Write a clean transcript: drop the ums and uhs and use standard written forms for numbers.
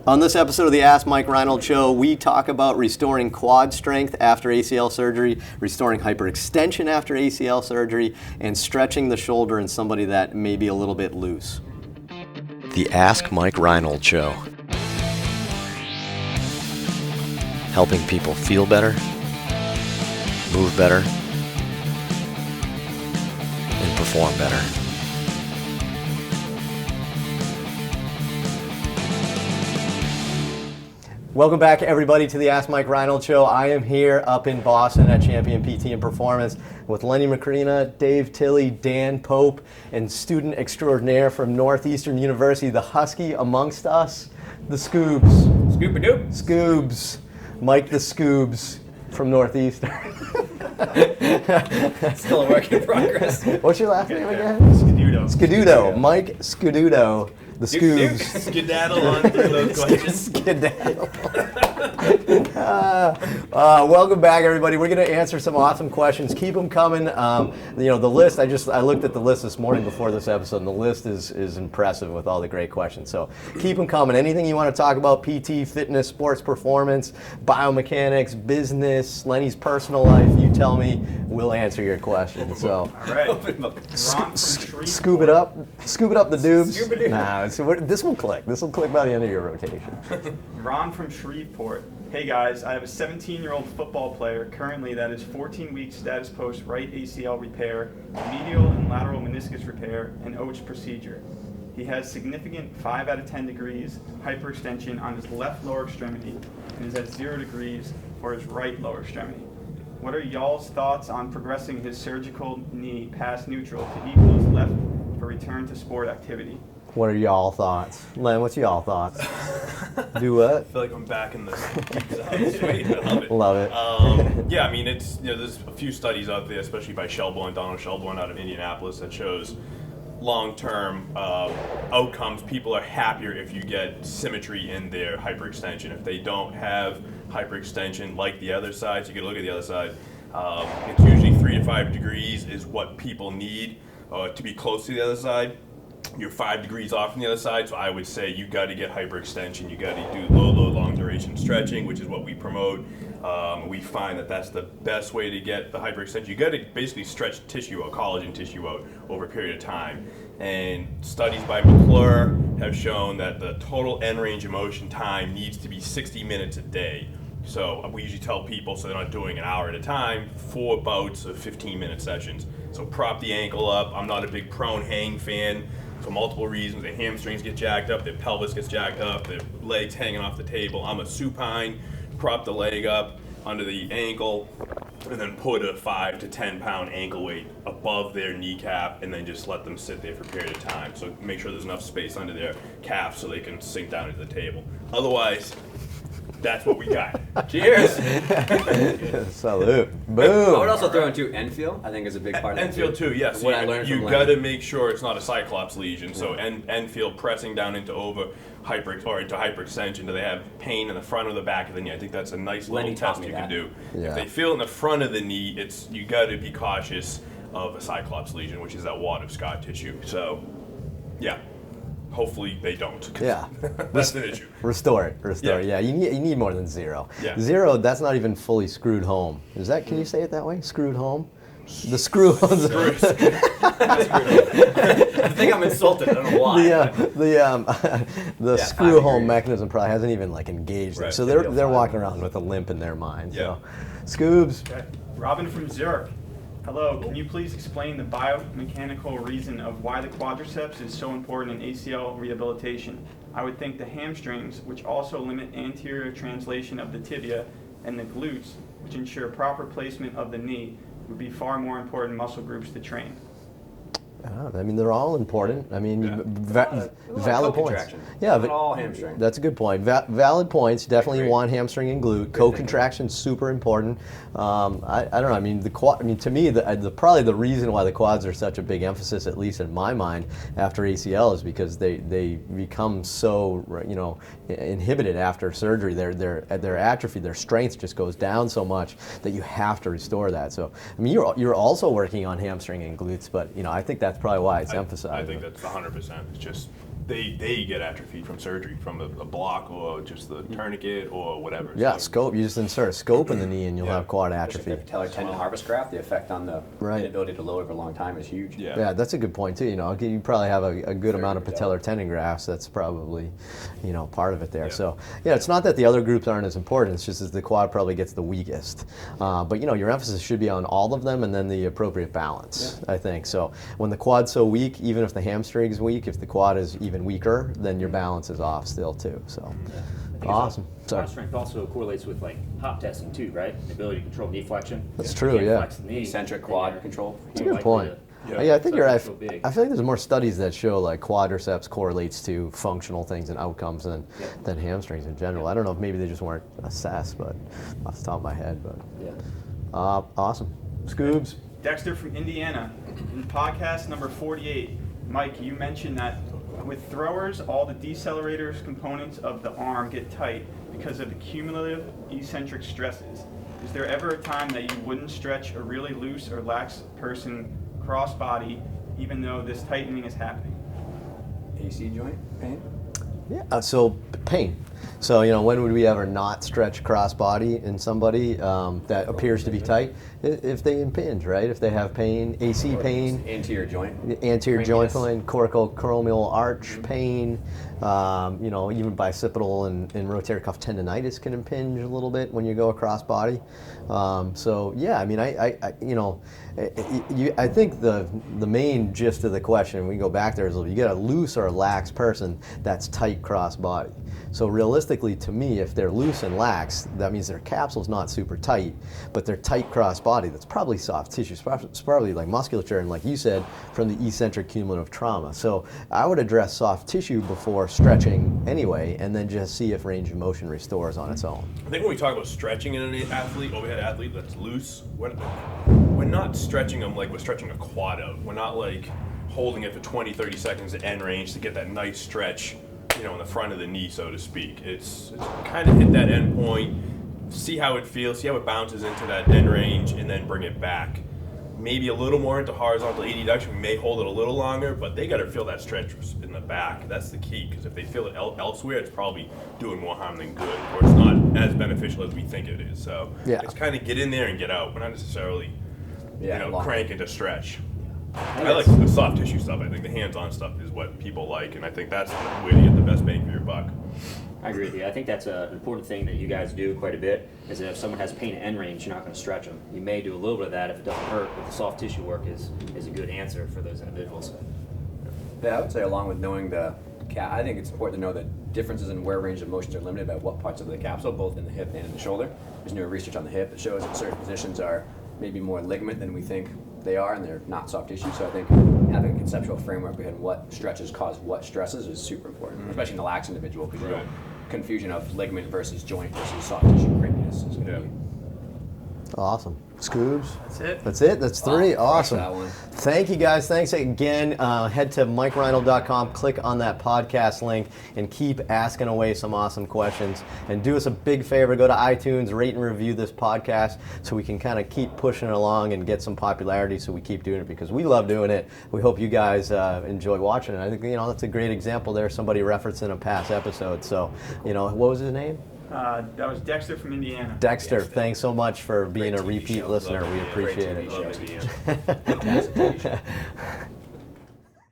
On this episode of the Ask Mike Reinold Show, we talk about restoring quad strength after ACL surgery, restoring hyperextension after ACL surgery, and stretching the shoulder in somebody that may be a little bit loose. The Ask Mike Reinold Show. Helping people feel better, move better, and perform better. Welcome back, everybody, to the Ask Mike Reinold Show. I am here up in Boston at Champion PT and Performance with Lenny Macrina, Dave Tilley, Dan Pope, and student extraordinaire from Northeastern University, the Husky amongst us, the Scoobs. Scoop-a-doop. Scoobs. Mike the Scoobs from Northeastern. Still a work in progress. What's your last name again? Skedudo. Mike Skedudo. The Scoobs. Skedaddle on through those questions. Skedaddle. Welcome back, everybody. We're going to answer some awesome questions. Keep them coming. The list, I looked at the list this morning before this episode, and the list is impressive with all the great questions. So keep them coming. Anything you want to talk about, PT, fitness, sports performance, biomechanics, business, Lenny's personal life, you tell me, we'll answer your questions. So, All right. scoop it up the dubs. Nah, this will click. This will click by the end of your rotation. Ron from Shreveport. Hey guys, I have a 17-year-old football player currently that is 14 weeks status post right ACL repair, medial and lateral meniscus repair, and OH procedure. He has significant 5 out of 10 degrees hyperextension on his left lower extremity and is at 0 degrees for his right lower extremity. What are y'all's thoughts on progressing his surgical knee past neutral to equal his left for return to sport activity? What are y'all thoughts? Len, what's y'all thoughts? Do what? I feel like I'm back in this suite. I love it. Love it. Yeah, I mean, there's a few studies out there, especially by Donald Shelbourne out of Indianapolis, that shows long-term outcomes. People are happier if you get symmetry in their hyperextension. If they don't have hyperextension like the other side, so you can look at the other side, it's usually 3 to 5 degrees is what people need to be close to the other side. You're 5 degrees off from the other side, so I would say you got to get hyperextension. You got to do low, long duration stretching, which is what we promote. We find that that's the best way to get the hyperextension. You got to basically stretch tissue out, collagen tissue out over a period of time. And studies by McClure have shown that the total end range of motion time needs to be 60 minutes a day. So we usually tell people, so they're not doing an hour at a time, 4 bouts of 15-minute sessions. So prop the ankle up. I'm not a big prone hang fan. For multiple reasons, their hamstrings get jacked up, their pelvis gets jacked up, their legs hanging off the table. I'm a supine, prop the leg up under the ankle, and then put a 5 to 10 pound ankle weight above their kneecap, and then just let them sit there for a period of time. So make sure there's enough space under their calf so they can sink down into the table. Otherwise, that's what we got. Cheers. Salute. Boom. I would also throw into end feel. I think is a big part of it. End feel too, yes. What I learned from you got to make sure it's not a cyclops lesion. So end feel pressing down into into hyperextension. Do they have pain in the front or the back of the knee? I think that's a nice little test you can do. Yeah. If they feel in the front of the knee, you got to be cautious of a cyclops lesion, which is that wad of scar tissue. So, yeah. Hopefully they don't. Yeah. That's an issue. Restore it. Yeah. Yeah, you need more than 0. Yeah. 0, that's not even fully screwed home. Can you say it that way? Screwed home? The screw home. I think I'm insulted. I don't know why. The screw home mechanism probably hasn't even engaged them. Right. So they're walking around with a limp in their mind. Yeah. So, Scoobs. Okay. Robin from Zurich. Hello, can you please explain the biomechanical reason of why the quadriceps is so important in ACL rehabilitation? I would think the hamstrings, which also limit anterior translation of the tibia, and the glutes, which ensure proper placement of the knee, would be far more important muscle groups to train. They're all important. Valid points. Yeah, but all hamstring. That's a good point. Valid points. Definitely want hamstring and glute. Co-contraction super important. I don't know. The quad. To me, probably the reason why the quads are such a big emphasis, at least in my mind, after ACL, is because they become so inhibited after surgery. They're atrophied. Their strength just goes down so much that you have to restore that. So you're also working on hamstring and glutes, but I think that's probably why it's emphasized. I think that's 100%. It's just they get atrophied from surgery, from a block or just the tourniquet or whatever. Yeah, So, scope. You just insert a scope in the knee and you'll have quad atrophy. The patellar tendon harvest graft, the effect on the inability to load over a long time is huge. Yeah, that's a good point too. You probably have a good amount of patellar tendon grafts. That's probably, part of it there. Yeah. So it's not that the other groups aren't as important. It's just that the quad probably gets the weakest. But your emphasis should be on all of them and then the appropriate balance. I think so. When the quad's so weak, even if the hamstring's weak, if the quad is even weaker, then your balance is off still too. So awesome. Quad strength also correlates with hop testing too, right? The ability to control knee flexion. That's If true, you can't yeah. flex the knee, Eccentric then quad you're control. That's a more good point. likely to- Yeah, I think you're right. so big. I feel like there's more studies that show quadriceps correlates to functional things and outcomes than hamstrings in general. I don't know if maybe they just weren't assessed, but off the top of my head. But awesome. Scoobs. Dexter from Indiana. In podcast number 48, Mike, you mentioned that with throwers, all the decelerators components of the arm get tight because of the cumulative eccentric stresses. Is there ever a time that you wouldn't stretch a really loose or lax person cross body even though this tightening is happening? AC joint pain? Yeah, so pain. So, when would we ever not stretch cross body in somebody that appears to be tight? If they impinge, right? If they have pain, AC pain, Anterior joint. anterior joint Craniness. pain, coracoacromial arch pain, even bicipital and rotator cuff tendonitis can impinge a little bit when you go across body. So yeah, I think the main gist of the question, we can go back there, is you get a loose or a lax person that's tight cross body. So realistically, to me, if they're loose and lax, that means their capsule's not super tight, but they're tight cross body. That's probably soft tissue. It's probably like musculature, and like you said, from the eccentric cumulative trauma. So I would address soft tissue before stretching anyway, and then just see if range of motion restores on its own. I think when we talk about stretching in an athlete, overhead athlete that's loose, we're not stretching them like we're stretching a quad out. We're not holding it for 20, 30 seconds at end range to get that nice stretch, in the front of the knee, so to speak. It's kind of hit that end point, see how it feels, see how it bounces into that end range, and then bring it back. Maybe a little more into horizontal adduction. We may hold it a little longer, but they got to feel that stretch in the back. That's the key, because if they feel it elsewhere, it's probably doing more harm than good, or it's not as beneficial as we think it is. So it's kind of get in there and get out. We're not necessarily, cranking to stretch. I like the soft tissue stuff. I think the hands-on stuff is what people like, and I think that's the way to get the best bang for your buck. I agree with you. I think that's an important thing that you guys do quite a bit, is that if someone has pain at end range, you're not going to stretch them. You may do a little bit of that if it doesn't hurt, but the soft tissue work is a good answer for those individuals. Yeah, I would say along with knowing I think it's important to know that differences in where range of motions are limited by what parts of the capsule, both in the hip and in the shoulder. There's new research on the hip that shows that certain positions are maybe more ligament than we think they are, and they're not soft tissue. So I think having a conceptual framework behind what stretches cause what stresses is super important, especially in the lax individual, because the confusion of ligament versus joint versus soft tissue craniness is going to be. Awesome. Scoobs? That's it. That's it? That's three? Wow, Awesome. that one. Thank you guys. Thanks again. Head to MikeReinold.com, click on that podcast link, and keep asking away some awesome questions. And do us a big favor, go to iTunes, rate and review this podcast so we can kind of keep pushing it along and get some popularity, so we keep doing it, because we love doing it. We hope you guys enjoy watching it. I think that's a great example there, somebody referencing a past episode. So, what was his name? That was Dexter from Indiana. Dexter, thanks so much for being a Great TV repeat show. listener. Love We it. appreciate Great it. TV show. Fantastic TV show.